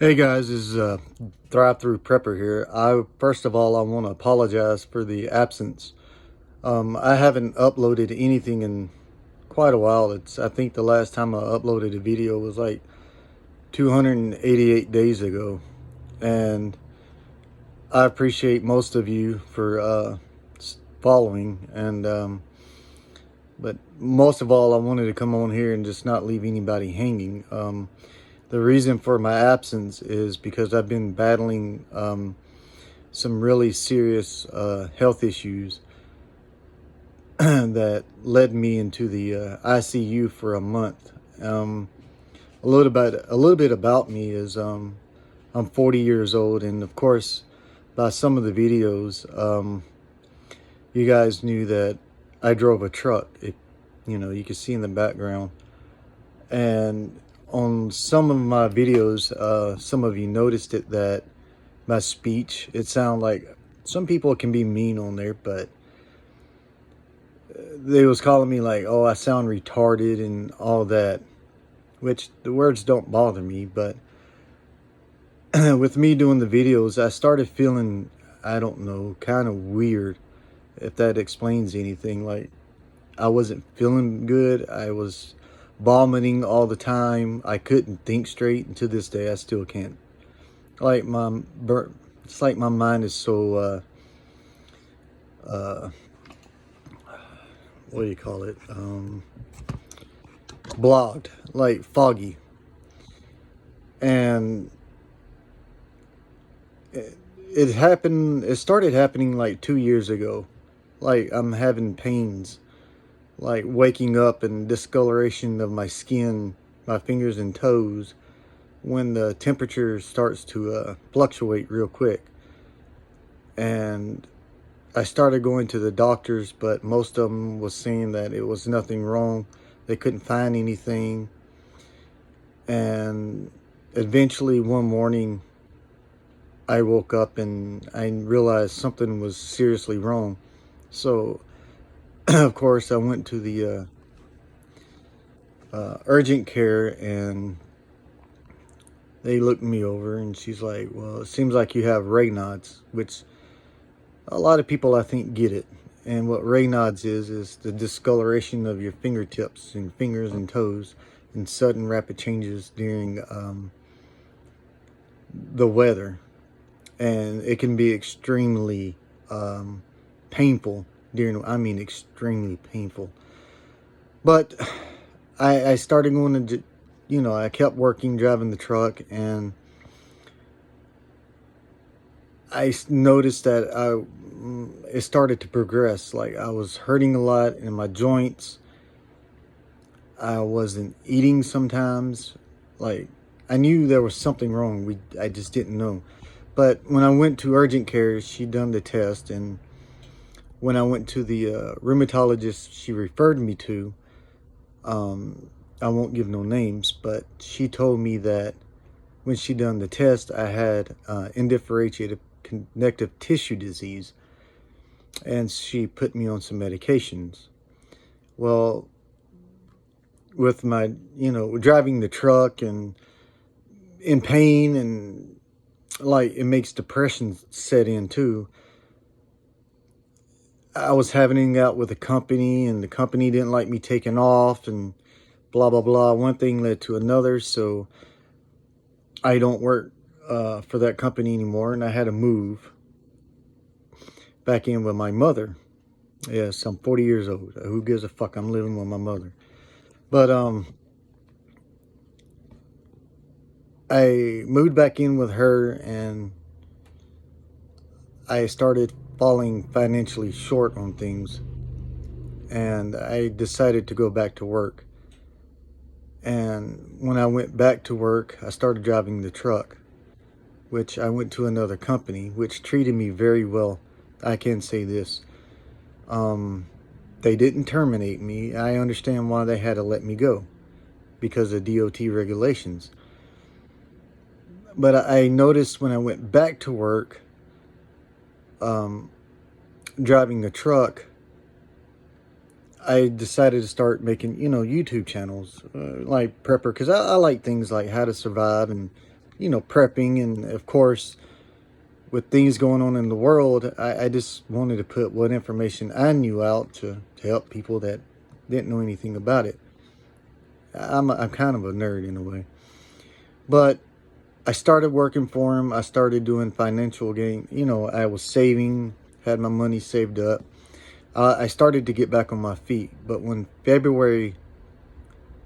Hey guys, this is Thrive Through Prepper here. First of all, I want to apologize for the absence. I haven't uploaded anything in quite a while. I think the last time I uploaded a video was like 288 days ago, and I appreciate most of you for following. But most of all, I wanted to come on here and just not leave anybody hanging. The reason for my absence is because I've been battling some really serious health issues that led me into the ICU for a month. A little bit about me is I'm 40 years old, and of course, by some of the videos, you guys knew that I drove a truck. You can see in the background, and on some of my videos, some of you noticed it that my speech, it sounded like some people can be mean on there, but they was calling me like, oh, I sound retarded and all that, which the words don't bother me. But with me doing the videos, I started feeling, I don't know, kind of weird, if that explains anything. Like, I wasn't feeling good. I was vomiting all the time. I couldn't think straight, and to this day I still can't. Like it's like my mind is so what do you call it, blocked, like foggy. And it started happening like 2 years ago. Like, I'm having pains, like waking up and discoloration of my skin, my fingers and toes, when the temperature starts to fluctuate real quick. And I started going to the doctors, but most of them was saying that it was nothing wrong. They couldn't find anything. And eventually one morning I woke up and I realized something was seriously wrong. So of course I went to the urgent care, and they looked me over, and she's like, well, it seems like you have Raynaud's, which a lot of people, I think, get it. And what Raynaud's is the discoloration of your fingertips and fingers and toes, and sudden rapid changes during the weather. And it can be extremely painful extremely painful. But I started going to, I kept working, driving the truck, and I noticed that it started to progress. Like, I was hurting a lot in my joints. I wasn't eating sometimes. Like, I knew there was something wrong. I just didn't know. But when I went to urgent care, she done the test, and when I went to the rheumatologist she referred me to, I won't give no names, but she told me that when she done the test, I had undifferentiated connective tissue disease, and she put me on some medications. Well, with my, driving the truck and in pain, and like, it makes depression set in too. I was having out with a company, and the company didn't like me taking off, and blah, blah, blah. One thing led to another, so I don't work for that company anymore, and I had to move back in with my mother. Yes, I'm 40 years old. Who gives a fuck? I'm living with my mother. But I moved back in with her, and I started falling financially short on things, and I decided to go back to work. And when I went back to work, I started driving the truck, which I went to another company, which treated me very well. I can say this. They didn't terminate me. I understand why they had to let me go, because of DOT regulations. But I noticed when I went back to work, driving the truck, I decided to start making, YouTube channels, like Prepper, because I like things like how to survive and prepping. And of course, with things going on in the world, I just wanted to put what information I knew out to help people that didn't know anything about it. I'm kind of a nerd in a way. But I started working for him. I started doing financial gain. I was saving, had my money saved up. I started to get back on my feet. But when February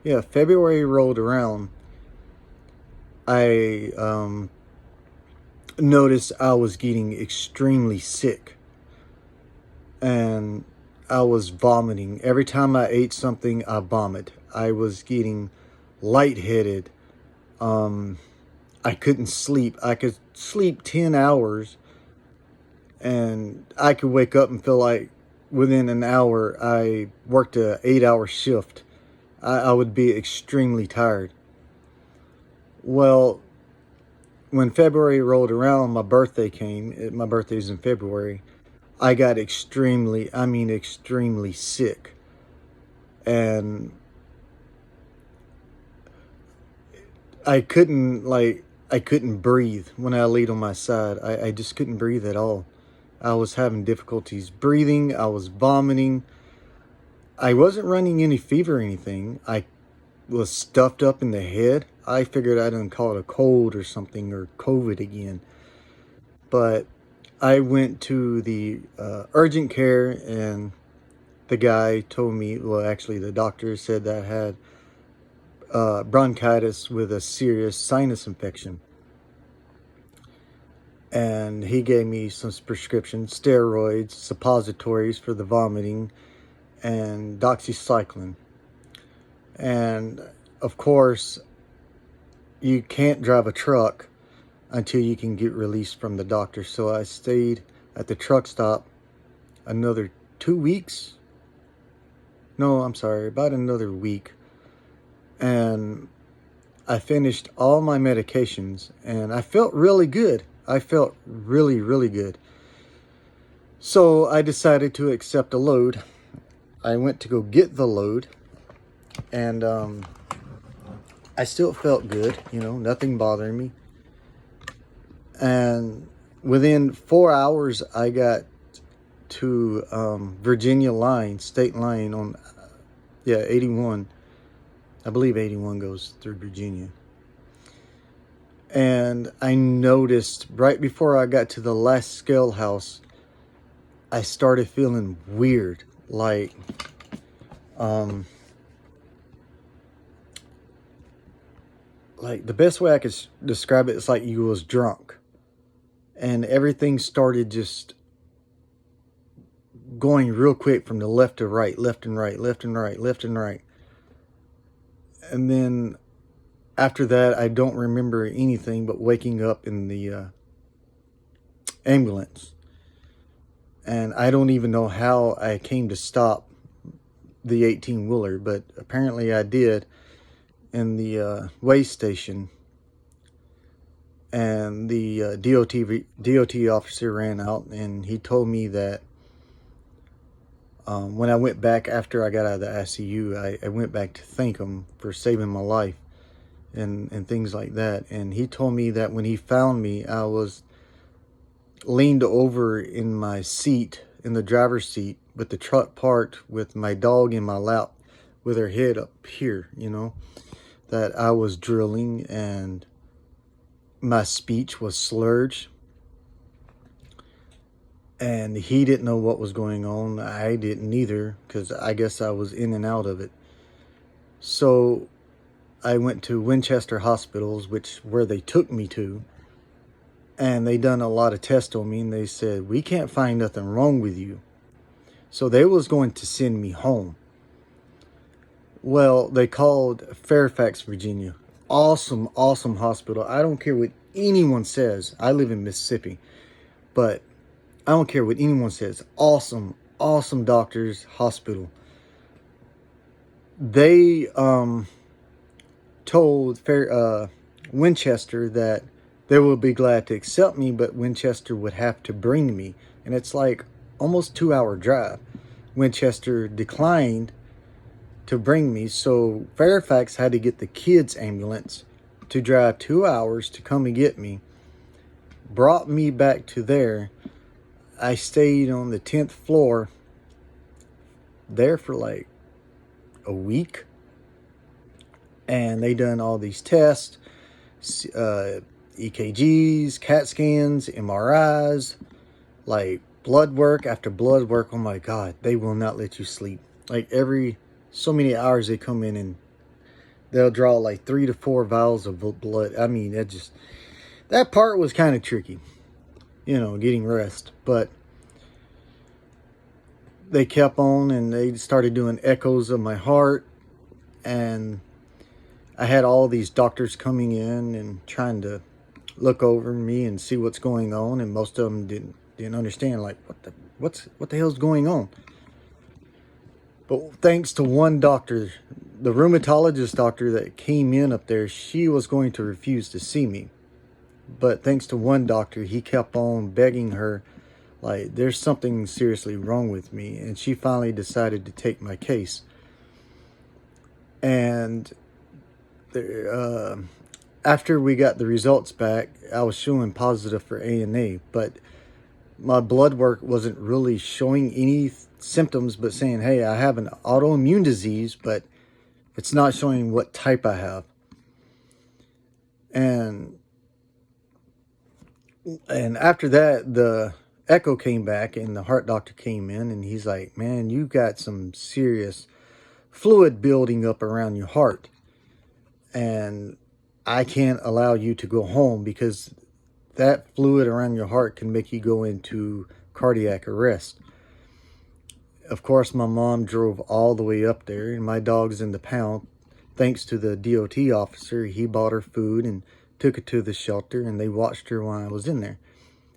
rolled around, I noticed I was getting extremely sick. And I was vomiting. Every time I ate something, I vomit. I was getting lightheaded. I couldn't sleep. I could sleep 10 hours and I could wake up and feel like within an hour I worked a 8-hour shift. I would be extremely tired. Well, when February rolled around, my birthday came. My birthday's in February. I got extremely sick. And I couldn't breathe when I laid on my side. I just couldn't breathe at all. I was having difficulties breathing. I was vomiting. I wasn't running any fever or anything. I was stuffed up in the head. I figured I didn't call it a cold or something, or COVID again. But I went to the urgent care, and the guy told me, well, actually the doctor said that I had bronchitis with a serious sinus infection. And he gave me some prescriptions, steroids, suppositories for the vomiting, and doxycycline. And of course, you can't drive a truck until you can get released from the doctor. So I stayed at the truck stop another 2 weeks. No, I'm sorry, about another week. And I finished all my medications and I felt really good. I felt really, really good. So I decided to accept a load. I went to go get the load, and I still felt good, nothing bothering me. And within 4 hours, I got to Virginia line, state line on, 81. I believe 81 goes through Virginia. And I noticed right before I got to the last scale house, I started feeling weird. Like the best way I could describe it is like you was drunk. And everything started just going real quick from the left to right, left and right, left and right, left and right. And then after that, I don't remember anything but waking up in the ambulance. And I don't even know how I came to stop the 18-wheeler, but apparently I did in the weigh station. And the DOT officer ran out, and he told me that when I went back after I got out of the ICU, I went back to thank him for saving my life and things like that. And he told me that when he found me, I was leaned over in my seat, in the driver's seat, with the truck parked, with my dog in my lap, with her head up here, that I was drilling and my speech was slurred. And he didn't know what was going on. I didn't either, because I guess I was in and out of it. So I went to Winchester Hospitals, where they took me to. And they done a lot of tests on me, and they said, we can't find nothing wrong with you. So they was going to send me home. Well, they called Fairfax, Virginia. Awesome, awesome hospital. I don't care what anyone says. I live in Mississippi. But I don't care what anyone says. Awesome, awesome doctors, hospital. They told Winchester that they would be glad to accept me, but Winchester would have to bring me. And it's like almost 2-hour drive. Winchester declined to bring me, so Fairfax had to get the kids' ambulance to drive 2 hours to come and get me, brought me back to there. I stayed on the 10th floor there for like a week, and they done all these tests, EKGs, CAT scans, MRIs, like blood work after blood work. Oh my God, they will not let you sleep. Like every so many hours they come in and they'll draw like 3 to 4 vials of blood. I mean, that part was kind of tricky, getting rest. But they kept on and they started doing echoes of my heart. And I had all these doctors coming in and trying to look over me and see what's going on. And most of them didn't understand, like, what the hell's going on. But thanks to one doctor, the rheumatologist doctor that came in up there, she was going to refuse to see me. But thanks to one doctor, he kept on begging her, like, there's something seriously wrong with me. And she finally decided to take my case. And after we got the results back, I was showing positive for ANA, but my blood work wasn't really showing any symptoms, but saying, hey, I have an autoimmune disease, but it's not showing what type I have. And after that, the echo came back and the heart doctor came in and he's like, man, you got some serious fluid building up around your heart. And I can't allow you to go home because that fluid around your heart can make you go into cardiac arrest. Of course, my mom drove all the way up there, and my dog's in the pound. Thanks to the DOT officer, he bought her food and took her to the shelter, and they watched her while I was in there.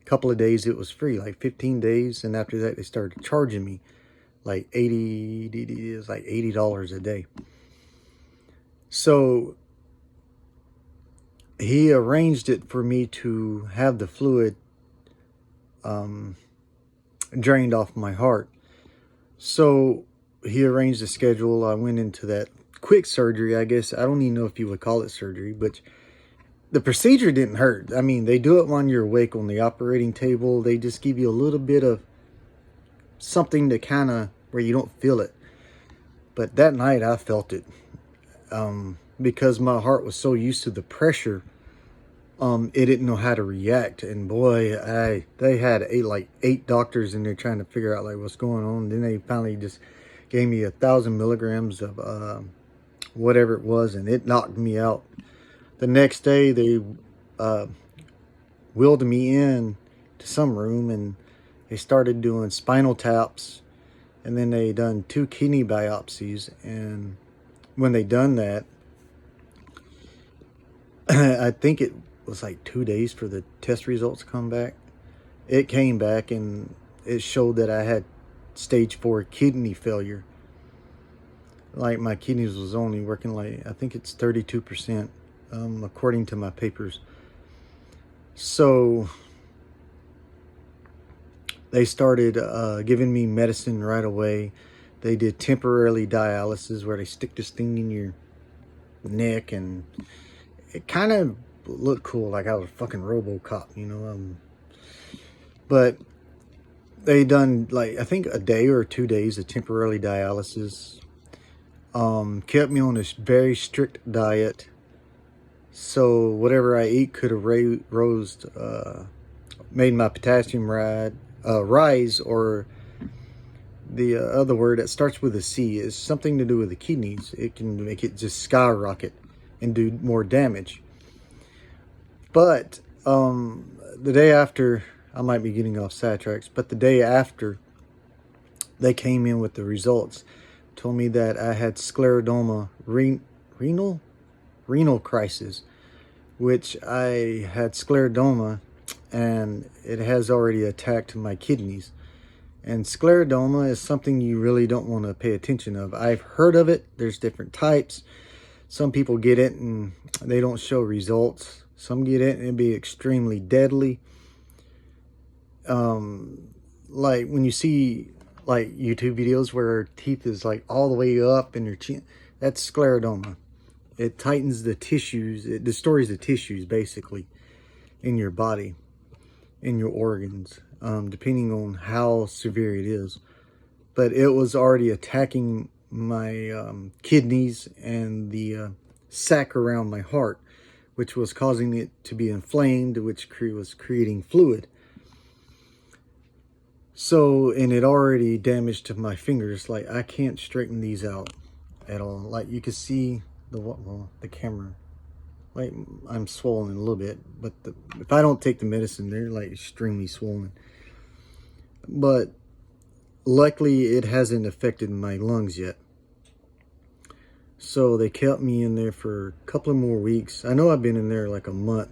A couple of days it was free, like 15 days, and after that they started charging me like $80 a day. So he arranged it for me to have the fluid drained off my heart. So he arranged a schedule. I went into that quick surgery, I guess. I don't even know if you would call it surgery, but the procedure didn't hurt. I mean, they do it when you're awake on the operating table. They just give you a little bit of something to kind of where you don't feel it. But that night I felt it because my heart was so used to the pressure. It didn't know how to react, and boy, they had like 8 doctors in there trying to figure out like what's going on. Then they finally just gave me 1,000 milligrams of whatever it was, and it knocked me out. The next day, they wheeled me in to some room, and they started doing spinal taps, and then they done 2 kidney biopsies. And when they done that, I think it was like 2 days for the test results to come back. It came back and it showed that I had stage 4 kidney failure. Like my kidneys was only working like, I think it's 32%, according to my papers. So they started giving me medicine right away. They did temporarily dialysis where they stick this thing in your neck, and it kind of looked cool, like I was a fucking RoboCop, but they done like I think a day or 2 days of temporarily dialysis. Kept me on this very strict diet, so whatever I eat could have made my potassium rise, or the other word that starts with a C is something to do with the kidneys. It can make it just skyrocket and do more damage. But the day after, I might be getting off sidetracks, but the day after they came in with the results, told me that I had scleroderma renal crisis, which I had scleroderma and it has already attacked my kidneys. And scleroderma is something you really don't want to pay attention of. I've heard of it. There's different types. Some people get it and they don't show results. Some get it and it'd be extremely deadly. Like when you see like YouTube videos where teeth is like all the way up in your chin, that's scleroderma. it tightens the tissues. It destroys the tissues basically in your body, in your organs, depending on how severe it is. But it was already attacking my kidneys and the sac around my heart, which was causing it to be inflamed, which was creating fluid. So, and it already damaged my fingers. Like, I can't straighten these out at all. Like, you can see the camera. Like, I'm swollen a little bit, but if I don't take the medicine, they're like extremely swollen. But luckily, it hasn't affected my lungs yet. So they kept me in there for a couple of more weeks. I know I've been in there like a month.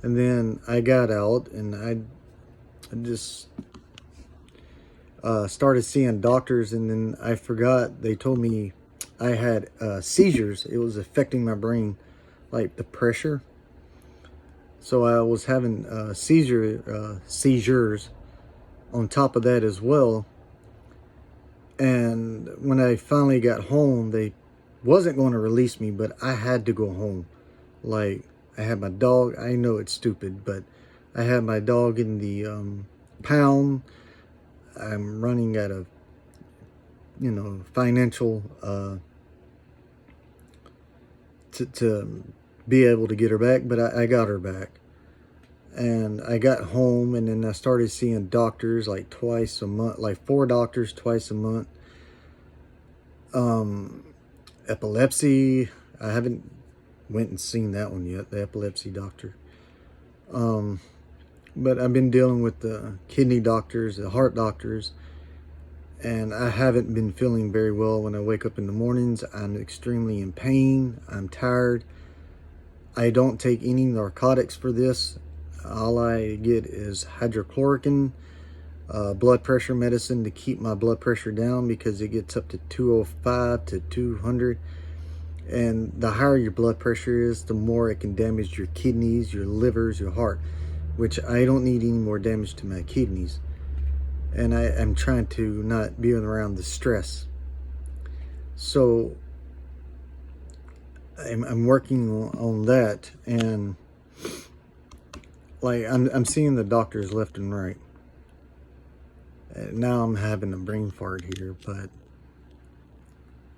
And then I got out, and I just started seeing doctors, and then I forgot, they told me I had seizures. It was affecting my brain, like the pressure. So I was having seizures on top of that as well. And when I finally got home, they wasn't going to release me, but I had to go home. Like, I had my dog. I know it's stupid, but I had my dog in the pound. I'm running out of, financial to be able to get her back, but I got her back. And I got home, and then I started seeing doctors like twice a month, like 4 doctors twice a month. Epilepsy, I haven't went and seen that one yet, the epilepsy doctor. But I've been dealing with the kidney doctors, the heart doctors, and I haven't been feeling very well when I wake up in the mornings. I'm extremely in pain. I'm tired. I don't take any narcotics for this. All I get is hydrochloroquine, blood pressure medicine to keep my blood pressure down, because it gets up to 205 to 200. And the higher your blood pressure is, the more it can damage your kidneys, your livers, your heart, which I don't need any more damage to my kidneys. And I'm trying to not be around the stress. So I'm working on that, and like I'm seeing the doctors left and right. Now I'm having a brain fart here, but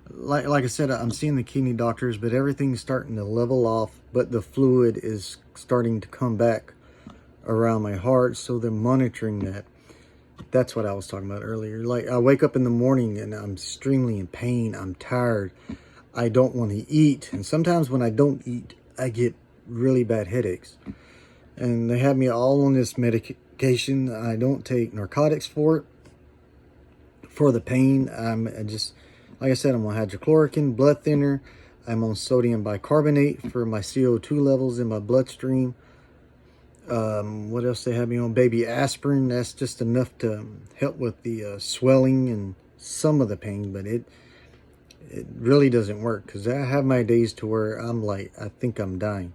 like I said, I'm seeing the kidney doctors, but everything's starting to level off, but the fluid is starting to come back around my heart, so they're monitoring that. That's what I was talking about earlier. Like, I wake up in the morning and I'm extremely in pain. I'm tired. I don't want to eat. And sometimes when I don't eat, I get really bad headaches. And they have me all on this medication. I don't take narcotics for it, for the pain. I just, like I said, I'm on hydrochloroquine, blood thinner. I'm on sodium bicarbonate for my CO2 levels in my bloodstream. What else they have me on? Baby aspirin. That's just enough to help with the swelling and some of the pain, but it really doesn't work, because I have my days to where I'm like, I think I'm dying.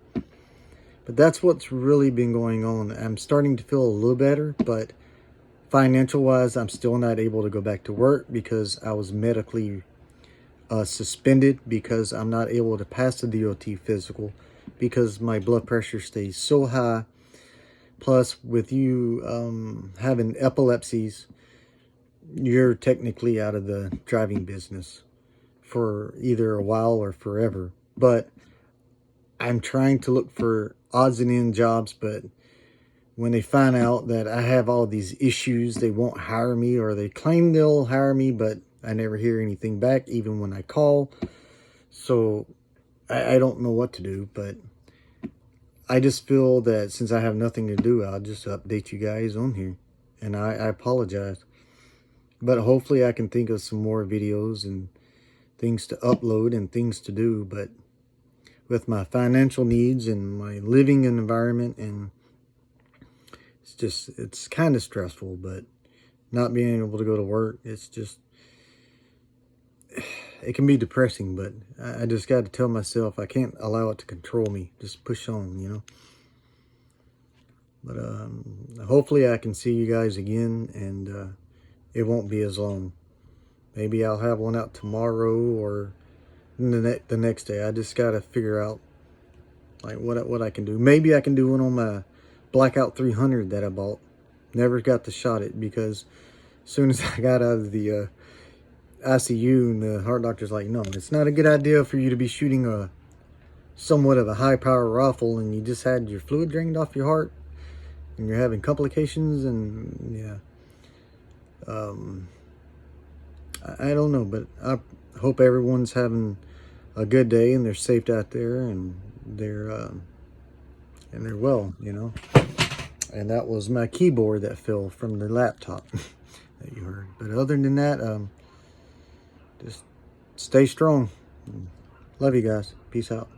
But that's what's really been going on. I'm starting to feel a little better, but financial wise, I'm still not able to go back to work because I was medically suspended, because I'm not able to pass the DOT physical because my blood pressure stays so high. Plus, with you having epilepsies, you're technically out of the driving business for either a while or forever. But I'm trying to look for odds and end jobs, but when they find out that I have all these issues, they won't hire me, or they claim they'll hire me, but I never hear anything back, even when I call. So I don't know what to do, but I just feel that since I have nothing to do, I'll just update you guys on here. And I apologize. But hopefully I can think of some more videos and things to upload and things to do. But with my financial needs and my living environment, and it's kind of stressful, but not being able to go to work, it's just, it can be depressing, but I just got to tell myself I can't allow it to control me. Just push on, But hopefully I can see you guys again, and it won't be as long. Maybe I'll have one out tomorrow, or the next day. I just got to figure out like what I can do. Maybe I can do one on my Blackout 300 that I bought. Never got to shot it because as soon as I got out of the ICU, and the heart doctor's like, no, it's not a good idea for you to be shooting a somewhat of a high power rifle and you just had your fluid drained off your heart and you're having complications. And yeah, I don't know, but I hope everyone's having a good day and they're safe out there and they're well, you know. And that was my keyboard that fell from the laptop that you heard. But other than that, just stay strong. Love you guys. Peace out.